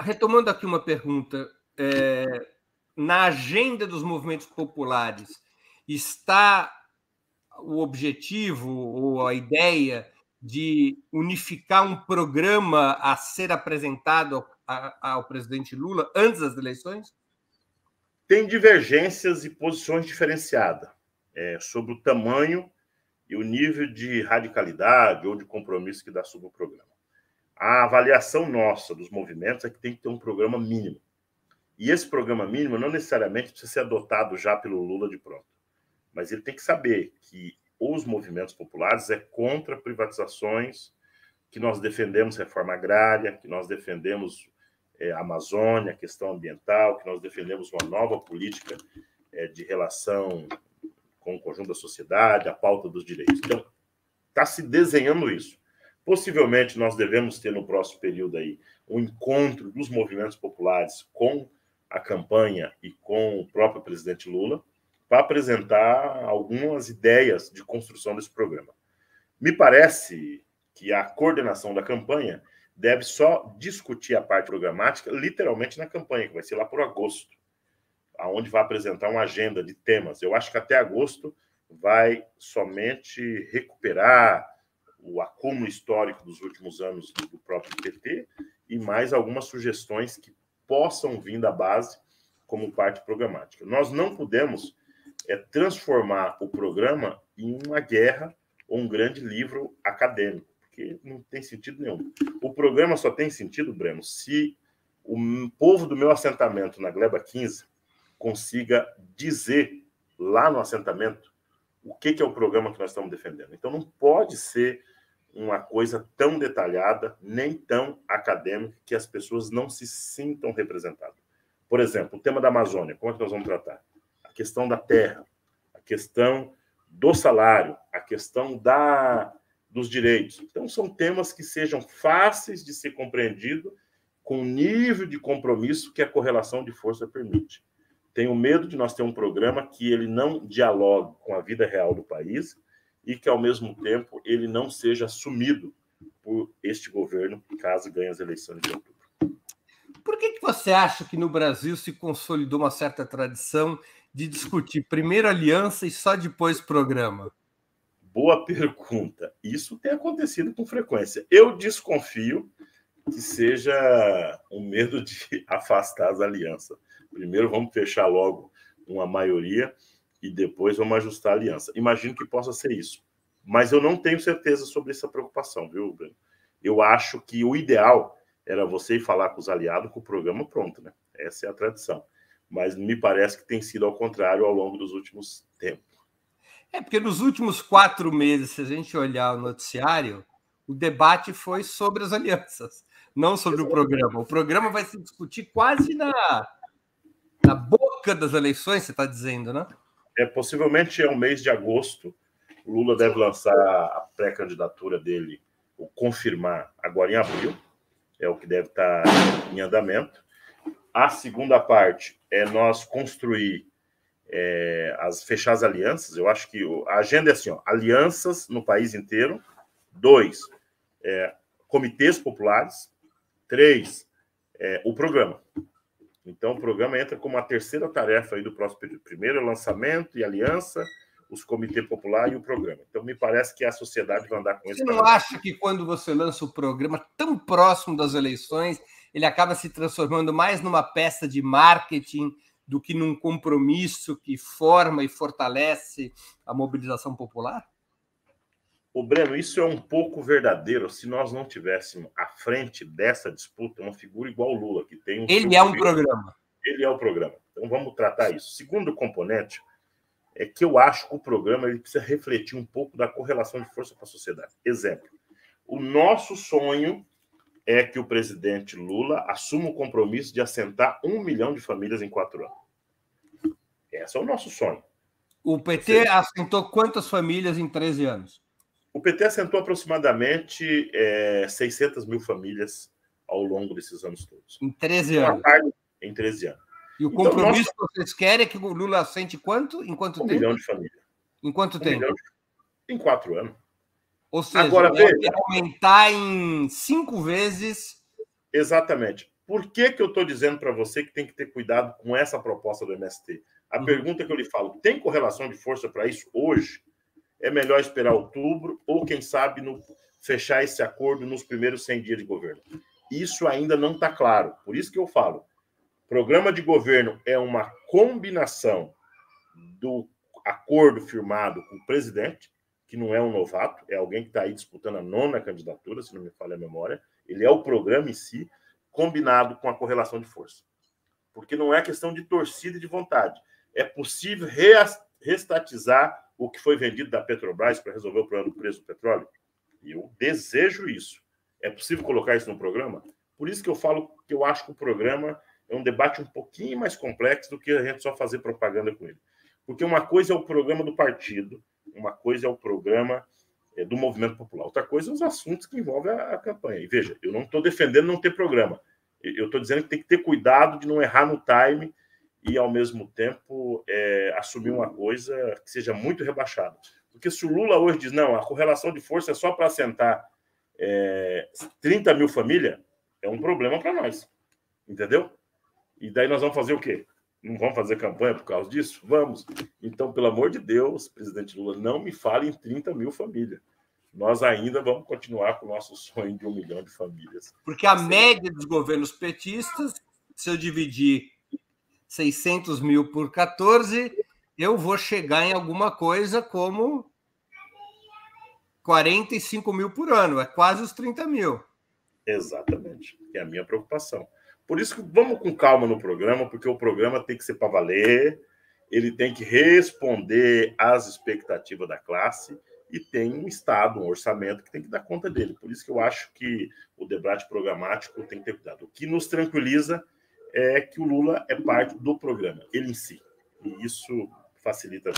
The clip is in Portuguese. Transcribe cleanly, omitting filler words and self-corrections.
retomando aqui uma pergunta, na agenda dos movimentos populares está o objetivo ou a ideia de unificar um programa a ser apresentado ao presidente Lula antes das eleições? Tem divergências e posições diferenciadas sobre o tamanho e o nível de radicalidade ou de compromisso que dá sobre o programa. A avaliação nossa dos movimentos é que tem que ter um programa mínimo. E esse programa mínimo não necessariamente precisa ser adotado já pelo Lula de pronto. Mas ele tem que saber que os movimentos populares é contra privatizações, que nós defendemos reforma agrária, que nós defendemos a Amazônia, a questão ambiental, que nós defendemos uma nova política de relação com o conjunto da sociedade, a pauta dos direitos. Então, está se desenhando isso. Possivelmente, nós devemos ter no próximo período aí um encontro dos movimentos populares com a campanha e com o próprio presidente Lula para apresentar algumas ideias de construção desse programa. Me parece que a coordenação da campanha deve só discutir a parte programática literalmente na campanha, que vai ser lá por agosto, onde vai apresentar uma agenda de temas. Eu acho que até agosto vai somente recuperar o acúmulo histórico dos últimos anos do próprio PT e mais algumas sugestões que possam vir da base como parte programática. Nós não podemos transformar o programa em uma guerra ou um grande livro acadêmico, porque não tem sentido nenhum. O programa só tem sentido, Breno, se o povo do meu assentamento na Gleba 15 consiga dizer lá no assentamento o que é o programa que nós estamos defendendo. Então, não pode ser uma coisa tão detalhada, nem tão acadêmica, que as pessoas não se sintam representadas. Por exemplo, o tema da Amazônia, como é que nós vamos tratar? A questão da terra, a questão do salário, a questão dos direitos. Então, são temas que sejam fáceis de ser compreendidos com o nível de compromisso que a correlação de força permite. Tenho medo de nós ter um programa que ele não dialogue com a vida real do país e que, ao mesmo tempo, ele não seja assumido por este governo, caso ganhe as eleições de outubro. Por que você acha que no Brasil se consolidou uma certa tradição de discutir primeiro aliança e só depois programa? Boa pergunta. Isso tem acontecido com frequência. Eu desconfio que seja um medo de afastar as alianças. Primeiro vamos fechar logo uma maioria e depois vamos ajustar a aliança. Imagino que possa ser isso. Mas eu não tenho certeza sobre essa preocupação, viu, Breno? Eu acho que o ideal era você ir falar com os aliados com o programa pronto, né? Essa é a tradição. Mas me parece que tem sido ao contrário ao longo dos últimos tempos. Porque nos últimos 4 meses, se a gente olhar o noticiário, o debate foi sobre as alianças, não sobre o programa. O programa vai se discutir quase na boca das eleições, você está dizendo, né? Possivelmente é o mês de agosto. O Lula deve lançar a pré-candidatura dele, ou confirmar agora em abril. É o que deve estar em andamento. A segunda parte é nós construir, fechar as alianças. Eu acho que a agenda é assim, alianças no país inteiro. 2, comitês populares. 3, o programa. Então, o programa entra como a terceira tarefa aí do próximo período. Primeiro é o lançamento e aliança, os comitês populares e o programa. Então, me parece que a sociedade vai andar com isso. Você não acha que quando você lança o programa tão próximo das eleições, ele acaba se transformando mais numa peça de marketing do que num compromisso que forma e fortalece a mobilização popular? Ô, Breno, isso é um pouco verdadeiro se nós não tivéssemos à frente dessa disputa uma figura igual ao Lula, que tem Ele é um programa. Ele é o programa. Então, vamos tratar isso. Segundo componente é que eu acho que o programa ele precisa refletir um pouco da correlação de força com a sociedade. Exemplo, o nosso sonho é que o presidente Lula assuma o compromisso de assentar 1 milhão de famílias em 4 anos. Esse é o nosso sonho. O PT assentou quantas famílias em 13 anos? O PT assentou aproximadamente 600 mil famílias ao longo desses anos todos. Em 13 anos? Em 13 anos. E o compromisso que vocês querem é que o Lula assente quanto? Em quanto tempo? 1 milhão de famílias. Em quanto tempo? Em 4 anos. Ou seja, agora, aumentar em 5 vezes... Exatamente. Por que eu estou dizendo para você que tem que ter cuidado com essa proposta do MST? A pergunta que eu lhe falo, tem correlação de força para isso hoje? É melhor esperar outubro ou, quem sabe, fechar esse acordo nos primeiros 100 dias de governo? Isso ainda não está claro. Por isso que eu falo, programa de governo é uma combinação do acordo firmado com o presidente, que não é um novato, é alguém que está aí disputando a 9ª candidatura, se não me falha a memória. Ele é o programa em si, combinado com a correlação de força. Porque não é questão de torcida e de vontade. É possível reestatizar o que foi vendido da Petrobras para resolver o problema do preço do petróleo? E eu desejo isso. É possível colocar isso no programa? Por isso que eu falo que eu acho que o programa é um debate um pouquinho mais complexo do que a gente só fazer propaganda com ele. Porque uma coisa é o programa do partido, uma coisa é o programa do movimento popular. Outra coisa são os assuntos que envolvem a campanha. E veja, eu não estou defendendo não ter programa. Eu estou dizendo que tem que ter cuidado de não errar no time e, ao mesmo tempo, assumir uma coisa que seja muito rebaixada. Porque se o Lula hoje diz, não, a correlação de força é só para assentar 30 mil famílias, é um problema para nós. Entendeu? E daí nós vamos fazer o quê? Não vamos fazer campanha por causa disso? Vamos. Então, pelo amor de Deus, presidente Lula, não me fale em 30 mil famílias. Nós ainda vamos continuar com o nosso sonho de 1 milhão de famílias. Porque a média dos governos petistas, se eu dividir 600 mil por 14, eu vou chegar em alguma coisa como 45 mil por ano. É quase os 30 mil. Exatamente. É a minha preocupação. Por isso que vamos com calma no programa, porque o programa tem que ser para valer, ele tem que responder às expectativas da classe e tem um Estado, um orçamento que tem que dar conta dele. Por isso que eu acho que o debate programático tem que ter cuidado. O que nos tranquiliza é que o Lula é parte do programa, ele em si. E isso facilita.